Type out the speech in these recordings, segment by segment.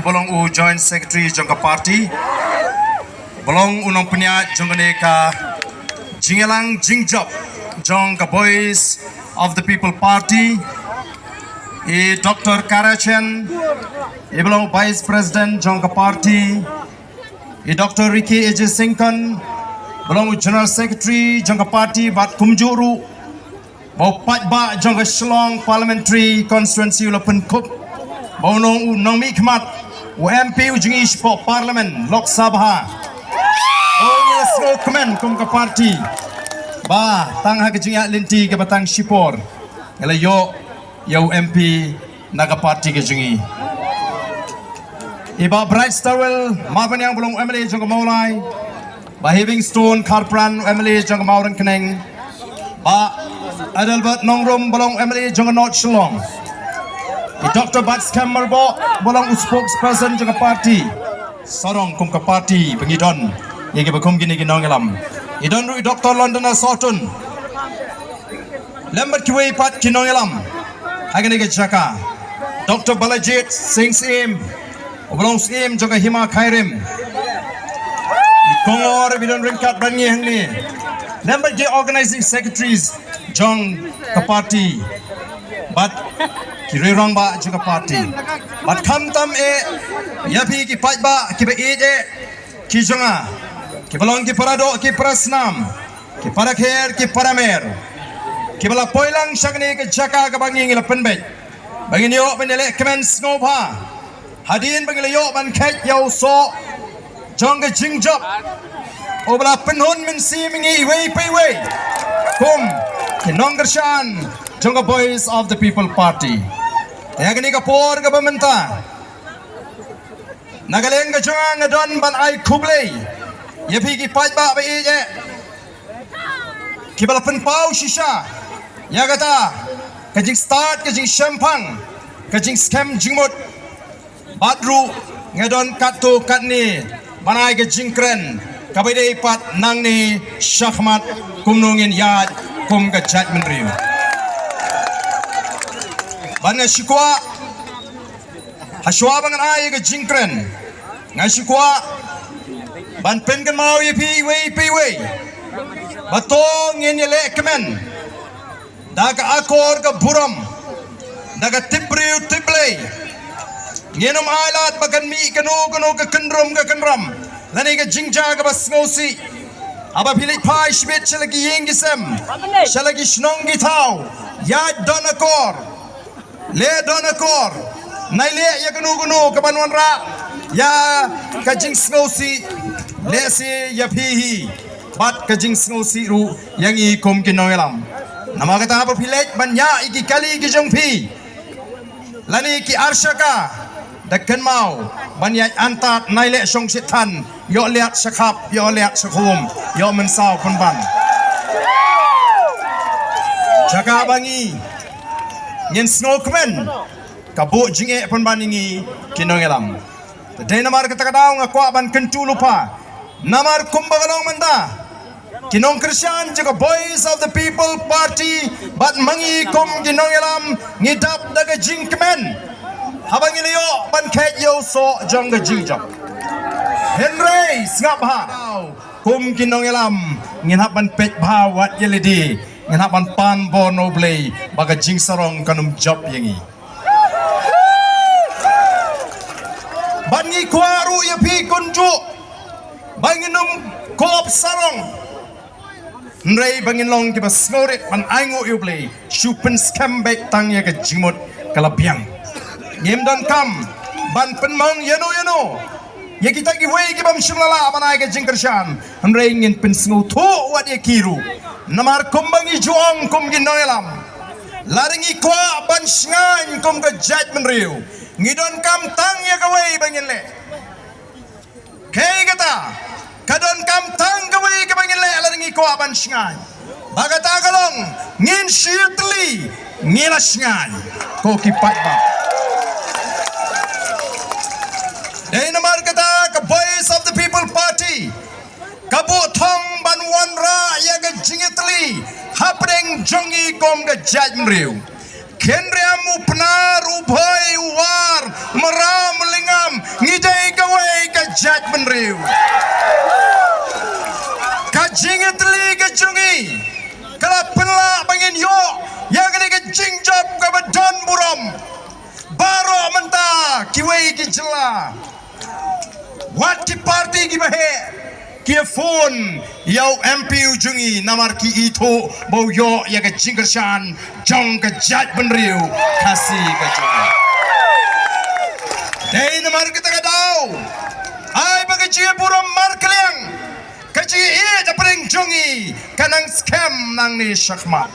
belong u Joint Secretary jangka party. Belong unong peniat jangka ka Jingelang Jingjop jangka Voice of the People Party. Dr. Karachen, belong Vice President jangka party. Dr. Ricky Eje Singkon, belong General Secretary jangka party Bat Kumjuru. Bau Patba jangka Shillong Parliamentary Constituency Ulapan Kup. Bau nong mi khmat MP ujingi po Parliament Lok Sabha. Oh yes, komen kum ka party. Ba tang ha kejinga linti ke batang Shipor. Ela yo MP naga party kejingi. Iba Bright Starwell mapan yang belum MLA jangka Maulai. Ba Livingstone Karpran MLA jangka Mauran Keneng. Ba Adelbert Nongrum belum MLA jangka North Shillong. Dr. Bats Kammerbo belum spokesperson jangka party. Sorong kum ka party pengidon. Yang berkum gini ginong alam. Idon ru Dr. London Sotun. Lembat kiwe pat ginong alam. Agane ke Jaka. Dr. Balajit Singh Sim. Belong Sim jangka Hima Khairim. Kongor bidon ringkat bangi hangni. Lembat ke organizing secretaries jong ka party. But kiri rong ba jangka party. But kam tam yapi ki pat ba ki be ki jonga. Ki belong ki parado ki prasnam. Ki parakher ki paramer. Ki bala poilang syagni ke Jaka ka bangi ngila penbet. Bagi niyo penele comments ngobha. Hadin bagi yo ban khet yo so jong ke jingjop. O bala penhun min si mingi wei pei wei. Kum ki nonggershan jong ke Voice of the People Party. Tayagni ka por ka pamenta. Nagaleng ka jong ngadon ban ai kublei. Yapi ki pajba ba ije. Ki bala penpau shisha. Ya kata kajing start kajing shampang kajing scam jingmut badru ngadon katu katni banai kajing kren kabide pat nang ni syahmat kumnungin yad kum ka judgment riu banga shikwa haswa bangan ai kajing kren ngashikwa ban pengen mau yepi wei batong yele kemen daga akor ka buram daga tibriu tiblay ngenom alat bagan mi kanu ka kendram lani ka jingja ka basngosi aba pilit pai shbit chalagi yengisem chalagi shnong gitaw ya donakor le donakor naile ya kanu ka banwanra ya ka jing sngosi le si ya pihi bat ka jing sngosi ru yang I kum kinoelam nama kata apa pilet banyak iki kali iki jongpi lani ki arshaka dakkan mau banyak antat nailek song sitan yo liat sakap yo liat sakum yo mensau penban jaga bangi nyen snowman kabuk jinge penban ini kinongelam tadi namar kata kadau ngakwa ban kentu lupa namar kumbagalong menda Kinong Christian juga Voice of the People Party bat mangi kum kinong elam ngidap daga jingkemen habang iliyo ban khet yo so jong ga jingjap Henry ngap ha kum kinong elam nginhap ban pet bha wat yelidi nginhap ban pan bono blay baga jing sarong kanum job yangi ban ngi kwaru ya pi kunju banginum kop sarong Nrei bangin long kiba snorit pan aingo yublei shupen skambek tang ya ke jimut kalabiang ngem dan kam ban penmong yano ya kita ki wei kibam shulala banai ke jingkershan nrei ngin pen sngu thu wat ya kiru namar kumbangi juong kum ginoelam laringi kwa ban shngan kum ke judgment riu ngidon kam tang ya ke wei bangin le kei kata kadon kam tang kawai ke bangin le alaringi ko aban shngan bagata kalong ngin shirtli ngila shngan ko kipat ba dai namar kata ka Voice of the People Party kabu thong ban wanra ya ga jingitli happening jongi kom ga judgment riu Kenriamu penar ubai uwar meram melingam ngidai kawai ka judgment riu. Kajingat li kajungi kala penla bangin yo yang kini kajing job ka badon buram baro menta kiwai ki jela wat ki party ki bahe ki phone yau MP ujungi namar ki itu bau yo ya ka jingkershan jong ka judgment riu kasih ka jungi dei namar kita ka dau ai bagi ji buram mar kliang kaji da pring jungi kanang scam nang ni shakma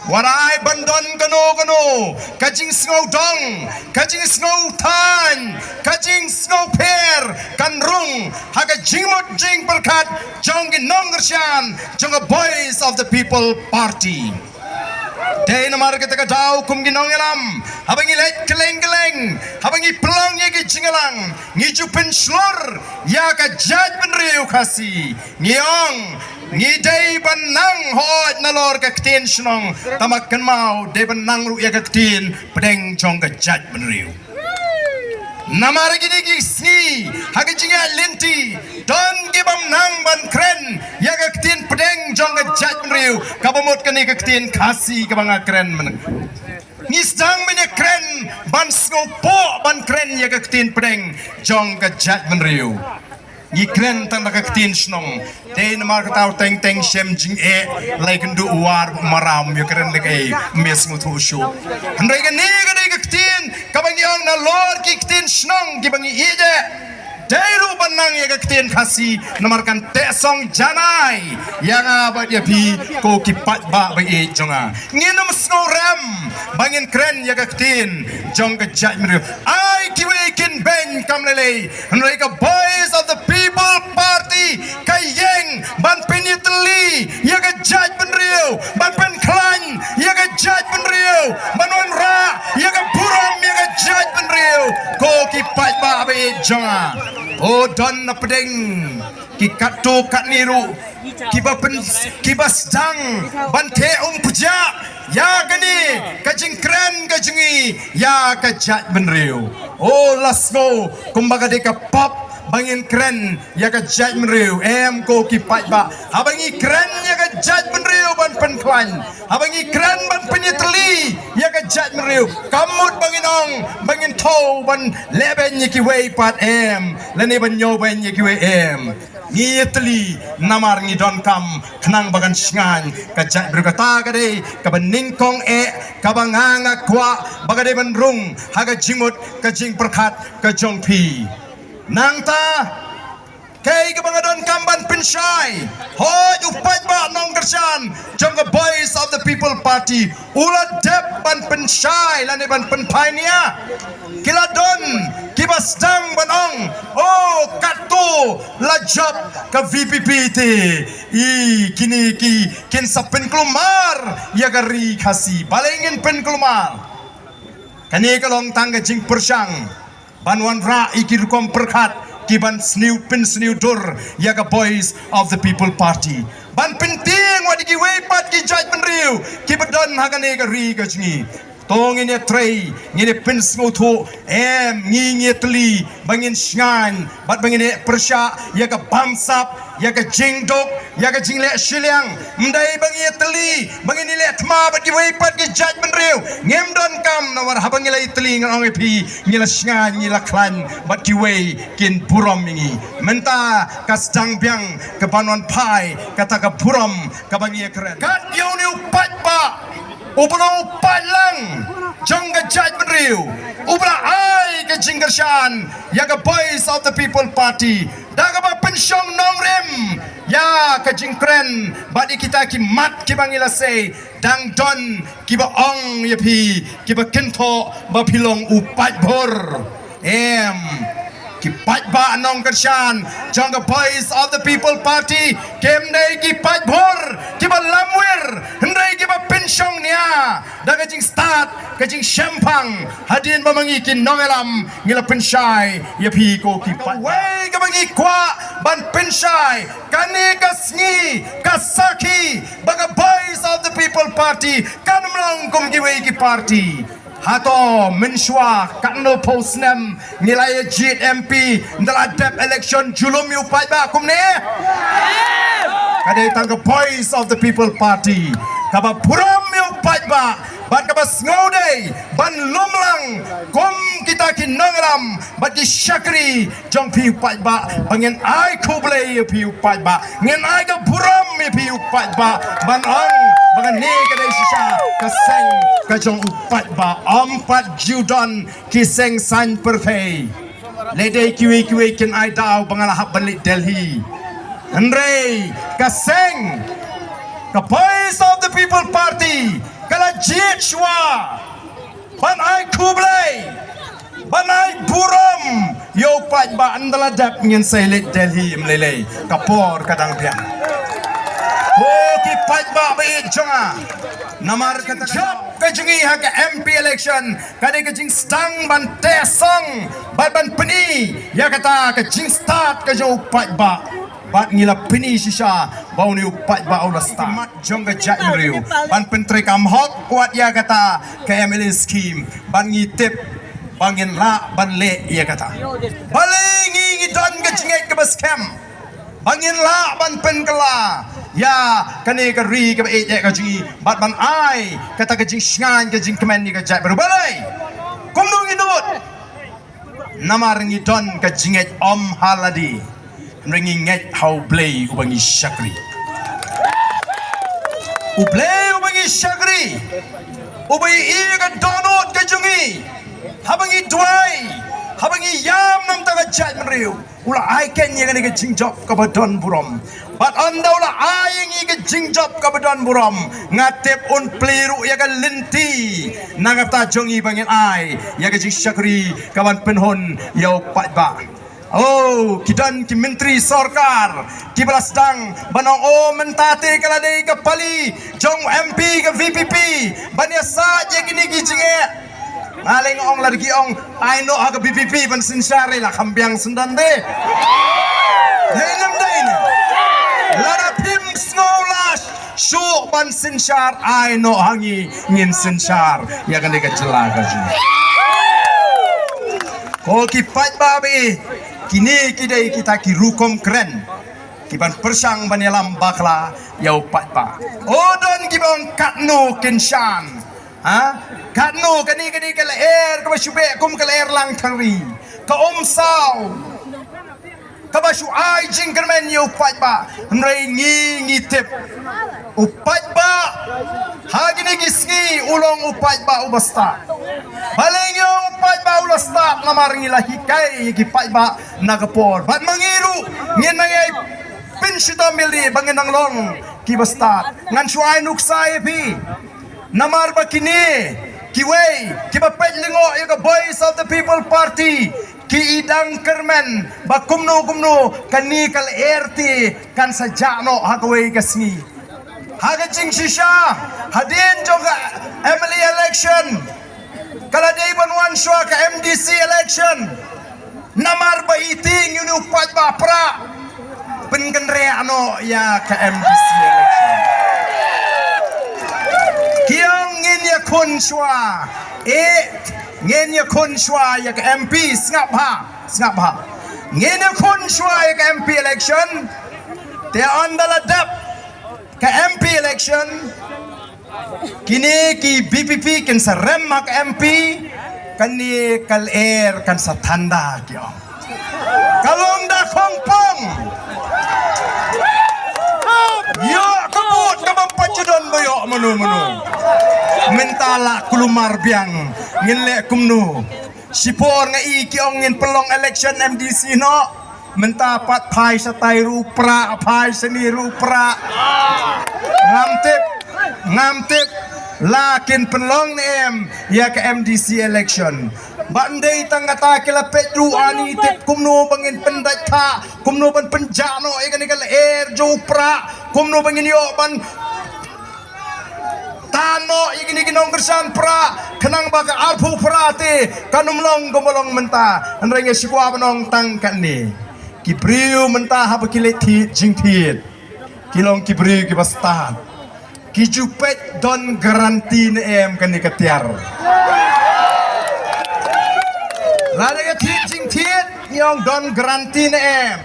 warai bandon kano kajing snow dong kajing snow tan kajing snow per kanrung haga jingmot jing perkat jong ginong gershan jong boys of the people party day namar kita ka dau kum ginong elam habang ilet keleng habang iplong ye jingalang ngijupin slor ya ka judgment riu kasi ngiong ngidai banang hot nalor ka ktin snong tamakan mau de banang ru ya ka ktin pedeng jong ka judgment riu namar gini gisi haga jinga lenti don gibam nang ban kren ya ka ktin pedeng jong ka judgment riu kabamot kani ka ktin kasi ka banga kren meneng ngisdang menya kren ban skopo ban kren ya ka ktin pedeng jong ka judgment riu ni kren tang ka ktin snong de namar ka tau teng shem jing lai kan du war maram ya kren le kai mes ngu thu shu handai ka ni ka ktin ka bang yong na lor ki ktin snong ki bang ije Dairu banang ya kektian kasih namarkan tesong janai yang abad ya pi ko kipat ba bai jonga nginum snorem bangin kren ya kektian jong ke judgment ai kiwekin ben kamlele mereka boys of the people party kayeng ban penitli ya ke judgment riu ban pen klan ya ke judgment riu ban ra ya ke buram ya ke judgment riu ko kipat ba bai jonga oh don na pedeng ki katu kat niru kibas dang bante puja ya gani kajing kren kajingi ya kajat benriu oh lasgo kumbaga deka pop bangin kren ya kajat benriu ko kipat ba habangi kren ya kajat benriu ban penklan habangi kren ban penyetli ya kajat benriu kamut banginong bangin tau ban leben yiki way pat lani ban nyo ban yiki way ngitli namar ngidon kam kenang bagan singan kajat berkata kade kabaningkong kabanganga kwa bagade bandrung haga jimut kajing perkat kajong pi nangta kay kabangadon kamban pinsay hoj upat ba nong kersan jong boys of the people party ulat dep ban pinsay lani ban penpai niya kiladon kibasdang banong oh katu lajab ka VPP te kini kin sa penkelumar ya gari kasi balengin penkelumar kani kalong tangga jing persyang banwan ra ikirkom perkat kiban sniu dur ya ka boys of the people party ban penting wadigi wepat ki judgment riu kibadon hagane gari kajngi tong ini tray ini pins ngutu ngingi teli bangin shan bat bangin persya ya ka bamsap ya ka jingdok ya ka jingle shiliang mdai bangin teli bangin ile thma bat ki weipat ki judgment riu ngemdon kam nawar habang ile teli ngong pi ngila shan ngila klan bat ki wei kin buram mingi menta ka stang biang ka banwan pai kata ka buram ka bangi keren kat yo ni upat pa ubro palang jong ka judgment riu ubra ai ka jingkershan ya ka boys of the people party daga ba pensyong nong rem ya ka jingkren badi kita ki mat ki bangila say dang don ki ba ong ya pi ki ba kento ba pilong upat bor kipat ba nong kershan jong ka boys of the people party kem nei kipat bor ki ba lamwer hendai ki ba pensyong nia da kajing start kajing syempang hadin bamangikin nongelam ngila pensyai ya pi ko ki pat wei ka bangi kwa ban pensyai kani kasngi kasaki baga boys of the people party kan mlang kum ki wei ki party hato mensyua kakno posnem nilai jit MP dalam dep election julum yu pat ba kum ne kadai tangga boys of the people party kaba puram yu pat ba ban kaba ngode ban lumlang kum kita kinangram bat ki syakri jong pi pat ba bangen ai kuble yu pi pat ba ngen ai ka puram yu pi pat ba ban ang bangan ni kadai sisa kaseng kajong upat ba ampat judon kiseng san perfei ledai kiwi kin ai dau bangalahap balik Delhi Andre kaseng the voice of the people party kala jitshwa ban ai kublai ban ai buram yo pat ba andala dap ngin sailit Delhi mlele kapor kadang biang oh ki pat ba be jonga namar kata job kajungi hak MP election kadai kajing stang ban tesong ban peni ya kata kajing start kajau pat ba bat ngila pini sisa bau ni upat ba ulas tamat jong gajak riu ban pentri kam hot kuat ya kata KML scheme ban ngitip bangin la ban le ya kata balingi ngidon gajingai ke baskem bangin la ban pen kala ya kani kari ke e ya gaji bat ban ai kata gajing sngan gajing kemen ni gajak berbalai kumnu ngidut namar ngidon gajingai om haladi ringing nget how play ubangi syakri ubangi syakri ubai iya donut kajungi habangi duai habangi yam nam taga jat meriu ula ai ken yang ni kajing job kabadon burom bat anda ula ai yang kajing job kabadon burom ngatep un pliru ya ka linti nangata jongi bangin ai ya kajing syakri kawan penhon yau pat ba oh kidan ki menteri sarkar ki belasdang banong oh mentate kala dei ke pali jong MP ke VPP bania saja gini kijinge ngaling ong lagi ong ai no ha ke VPP ban sinsare la kambiang sendan de lenam dain lara pim snolash syuk ban sinsar ai no hangi ngin sinsar ya kan deka jelaga ji ko ki pat babi kini kidai kita kirukom keren kiban persang banyalam bakla yau pat pa odon kibon katno kenshan ha katno kani kala air ka basube kum kala air lang thangri ka omsau ka basu ai jingkermen yau pat pa mrei ngitip upat ba hagini gisngi ulong upat ba ubasta baling yung upat ba ulasta namar ngila hikay gipat ba nagapor bat mangiru ngin nangay pinsyita mildi bangin ang long kibasta ngan suay nuksay pi namar ba kini kiway kibapet lingo yung boys of the people party ki idang kermen ba kumno kani kal erti kan sajano hagaway kasngi haga jing shisha hadin joga Emily election kala day banwan shwa ka MDC election namar ba iting yun upat ba pra pengenre ano ya ka MDC election kiyong ngin ya kun shwa ngin ya kun shwa ya ka MP ngap ha ngin ya kun shwa ya ka MP election te andala dap ka MP election kini ki BPP kan sa remak MP kani kal air kan sa tanda kyo kalong da kongpong yo kabut kabang pachudon boyo manu mentala kulumar biang nginle kumnu sipor nga iki ong ngin pelong election MDC no mentapat pai sa tayru pra pai seniru pra ngamtip lakin penlong em ya ke MDC election bandai tangata kila petru ani tip kumno bangin pendata kumno ban penjano ikan ikan air jo pra kumno bangin yo ban tano igini ginong kersan pra kenang baka alpu prate kanumlong gomolong menta anrenge sikwa benong tangkan ni kibriu menta haba kileti jingtit kilong kibriu kibastan kijupet don garanti ne em kani ketiar lada ke jingtit nyong don garanti ne em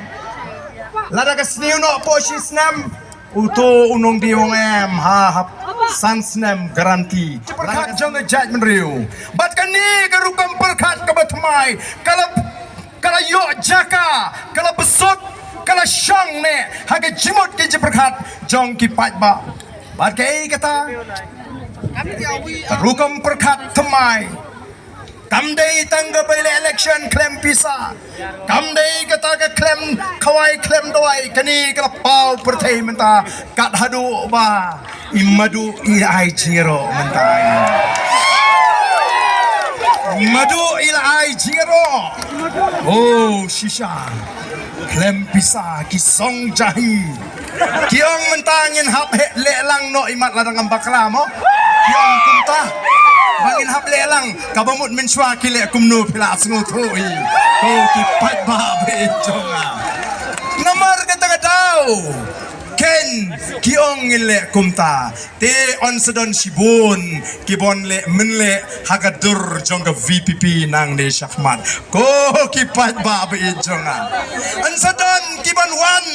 lada ke sniu no posis nam uto unong diong em ha sansnem garanti perkat jong judgment riu bat kani garukam perkat kabatmai kala yo jaka kala besot kala syang ne haga jimot ke perkat jong ki pat ba bat kai kata garukam perkat tmai kamdei tangga bele election claim pisa kamdei kata ke claim kawai claim doai kani kala pau pertai menta kat hadu ba imadu ilai jiro mentai madu ilai jiro oh shisha claim pisa kisong jahi kiong mentangin hap lelang no imat ladang ambakla mo kiong kunta bangin hap lelang kabamut menswa kile kumno pila sngutoi ko kipat ba be jonga namar kata daw ken kiong ile kumta te on sedon sibun kibon le menle hagadur jongga VPP nang ne syahmat ko kipat ba be jonga an sedon kiban wan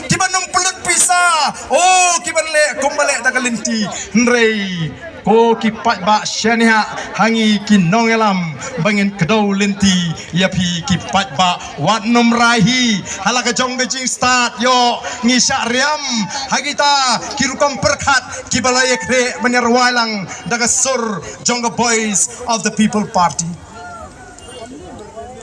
kiban nung pelut pisa oh kiban le kumbale dagalinti nrei ko kipat ba syania hangi kinongelam bangin kedau lenti yapi kipat ba wat numrahi halaka jong gejing start yo ngisa riam hagita kirukam perkat kibalaya kre menyerwalang daga sur jongga boys of the people party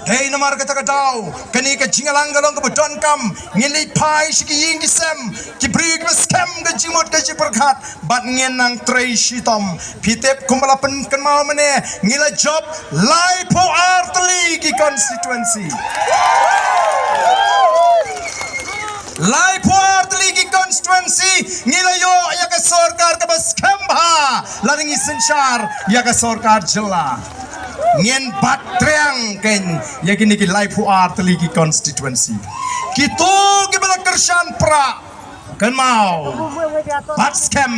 hey namar kata kadau kani ka jingalang galong ka bodon kam ngili pai siki ying kisem ki brig scam ga jimot ka perkat bat ngenang trei shitom pitep kumbala pen kan mau mene ngila job lai po artli ki constituency lai po artli ki constituency ngila yo ya ka sarkar ka bas kamba laring isensyar ya ka sarkar jela ngien batreang ken yakini ki life art ligi constituency kito ki bala kersan pra kan mau bat scam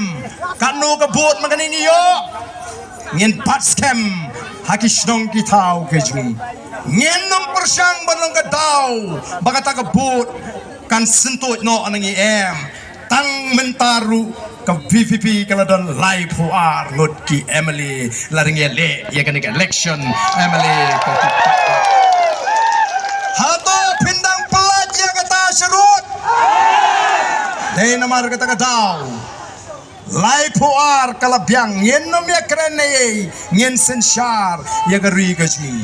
kanu ka bot maganing iyo ngien bat scam haki shnong ki tau ke jung ngien nom persang banlang ka daw baka ka bot kan sentut no anangi em tang mentaru ka VVP kala don live who are ngot ki Emily laring le ya kan election Emily ko hato pindang pelat ya kata serut dei namar kata daw live who are kala biang yen nom ya krene yen sensyar ya gari gaji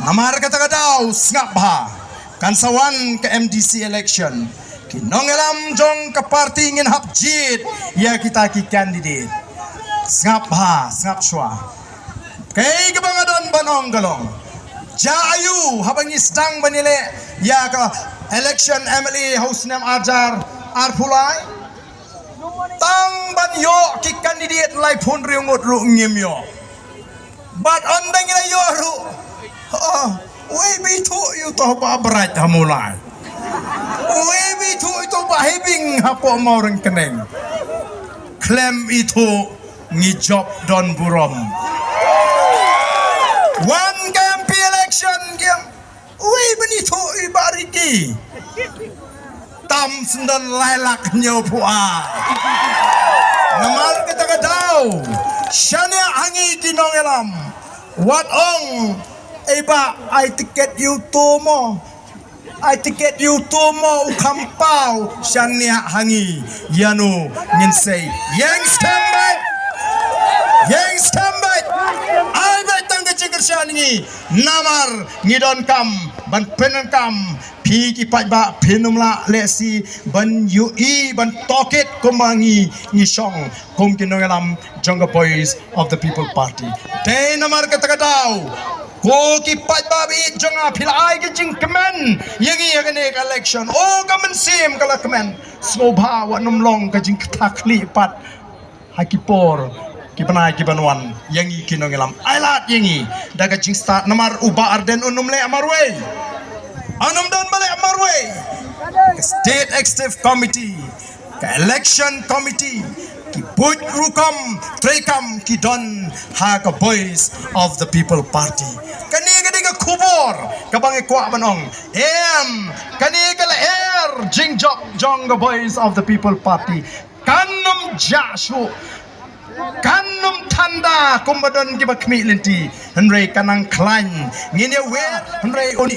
namar kata daw ngap ba kan sawan ke MDC election nongelam jong ke parti ingin hapjit ya kita ki candidate ngap ha ngap shwa kay kebangadon banong galong jayu habang isdang banile ya ka election Emily Husnam Ajar Arpulai tang ban yo ki candidate lai pun riungut ru ngimyo but ondang ila yo ru we bitu yu to ba berat hamulai Webi itu bahibing hapo maureng keneng klaim itu ngijob don burom one MP election game webi itu ibariki tam sendan lailak nyopua namar kita kadau syania hangi kinongelam what ong eba I ticket you to mo I ticket you to mo ukampau syania hangi yanu nginsay yang standby I betang kecil syani namar ngidon kam ban penen kam pi ki pat ba penumla lesi ban ui ban toket kumangi ngisong kum kinongalam jonga boys of the people party te namar katakadaw ko ki pat babi jonga pilai ke jing kemen yangi yagane election o kamen sim kala kemen smobha wa numlong ke jing takli pat hakipor kipanai kibanuan yangi kinongelam ailat yangi daga jing start namar uba arden unumle amarwe anum dan bale amarwe state executive committee ka election committee ki put rukam trekam ki don ha ka boys of the people party kani ga kubor kabang kwa manong kani kala jing jong the boys of the people party kanum jashu kanum tanda kumbadon ki bakmi lenti henry kanang klan ngine we henry on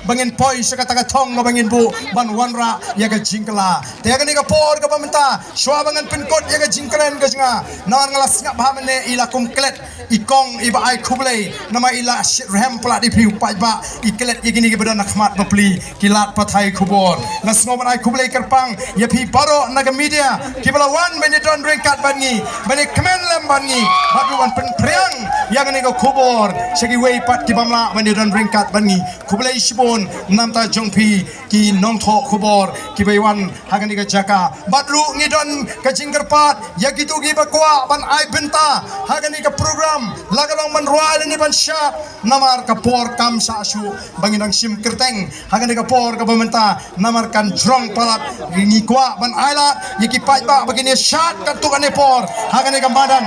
bangin poi sakata thong bangin bu ban wanra yaga jingkala te ga ni ga por ga pamenta shwa bangan pinkot yaga jingkalen ga singa nawar ngalas nga bhamane ila kumklet ikong iba ai kublei nama ila rem pla di piu pa ba iklet igini ga badan khmat bapli kilat pathai kubor nasngoman ai kublei kerpang ya pi baro naga media kibala wan benedon ringkat bangi bani kemen lembangi baduan penpriang yang ni ko kubor segi wei pat ki bamla benedon ringkat bangi kublei shibon namta jongpi ki nongtho kubor ki baiwan hagani ga jaka badru ngidon ka jingkerpat ya gitu gi bakwa ban ai benta hagani ka program lagalong manrual ni ban sya namar ka por kam sa asu banginang sim kerteng hagani ka por ka bamenta namar kan drong palat ngi kwa ban aila yiki pat ba bagini syat ka tukane por hagani ka badan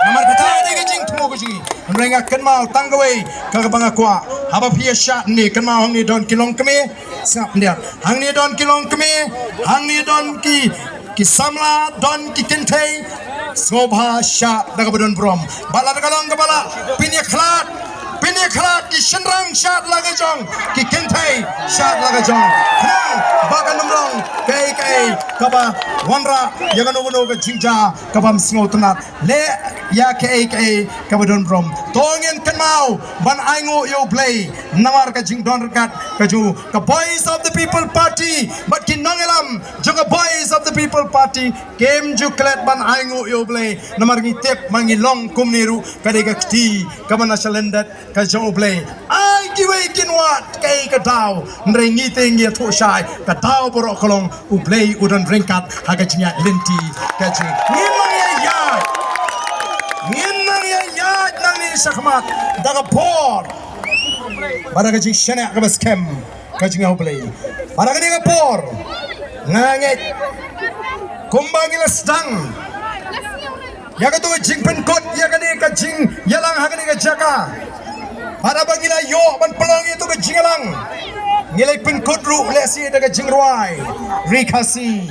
namar kata ni jing tumo ko jing renga kenmau tanggawai ka banga kwa haba pia syat ni kenmau hang ni don kilong keme sap dia hang ni don kilong keme hang ni don ki samla don ki kentei Sobha syat daga badon brom bala daga long kepala pinya khlat ki shenrang syat laga jong ki kentai syat laga jong bagan nomrong kai kaba wanra yagan uno ga jingja kabam singo tunat le ya kai kaba don brom tongin kenmau ban aingo yo play namar ka jing don rekat kaju ka boys of the people party but kin nongelam juga boys of the people party kem ju klet ban aingo yo play namar ngi tep mangi long kumniru kadega kti kabana salendat ka jo play ai kiwe kinwat kai ka daw nrengi tengi tho shai ka daw borok kolong u play udan ringkat haga jinya lenti kaji ngimang ya nang ni sakmat daga por baraga jing shana ka bas kem kaji ngau play baraga ni ka por nganget kumbangila sedang yaga tu jing penkot yaga ni ka jing yalang haga ni ka jaga para bagila yo ban pelong itu ke jingalang ngilai penkot ru lesi daga jingruai rikasi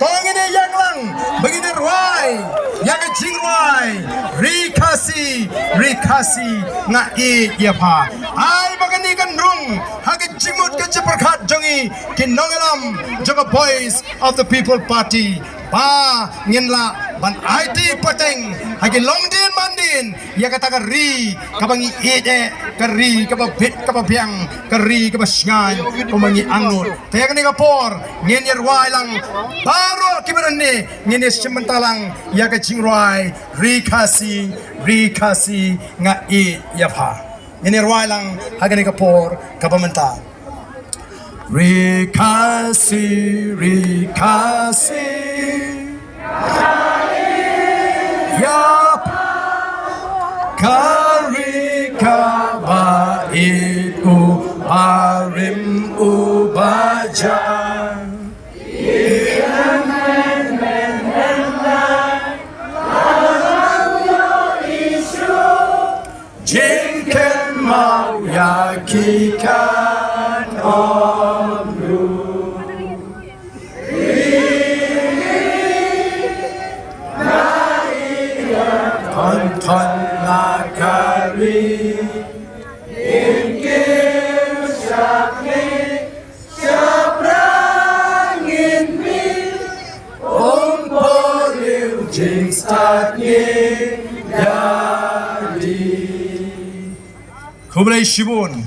tong ini yang lang begini ruai yang jingruai rikasi ngai ya pa ai bagani kan rung hage jingmut ke jeperkhat jongi kinongelam juga boys of the people party ba nginla ban IT pateng hage longdin mandin ya kata kari kabangi ije kari kababit kababyang kari kabasngan kumangi angut tayang ni kapor ngin yerwai lang baro kiberane ngin sementalang ya ka jingrai rikasi ngai ya pha ngin yerwai lang hage ni kapor kabamenta rikasi ya karika baiku arim ubaja jingken mau yakikan omru Ton nakari ingin syakni saprangin mi umporiu jing statni jadi kublai shibun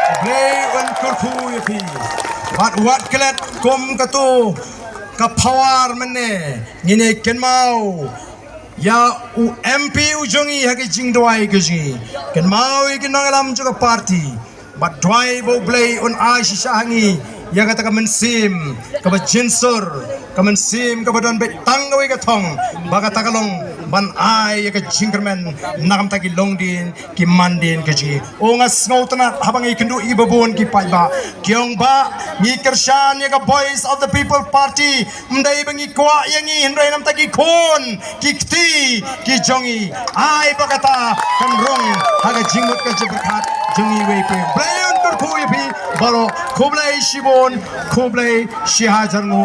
kublai wan kurku yapi wat kelet kum katu kapawar mene ngine kenmau ya MP ujongi hagi jingdwai gaji kan mau ikin nangalam juga party but dwai bo play on ai shishangi ya kata ka mensim ka jinsur kamen sim kabadan be tanggawi ka thong baga takalong ban ai ka jingkermen nakam taki longdin ki mandin ka ji o nga snautana habang ikindu ibabon ki paiba kyong ba ni kershan ya ka voice of the people party mdai bangi kwa yangi hindrai nam taki kon ki kti ki jongi ai bagata kan rong haga jingmut ka jibkat jongi wepe blayon tur khu yipi balo khoblai shibon khoblai shihajarmu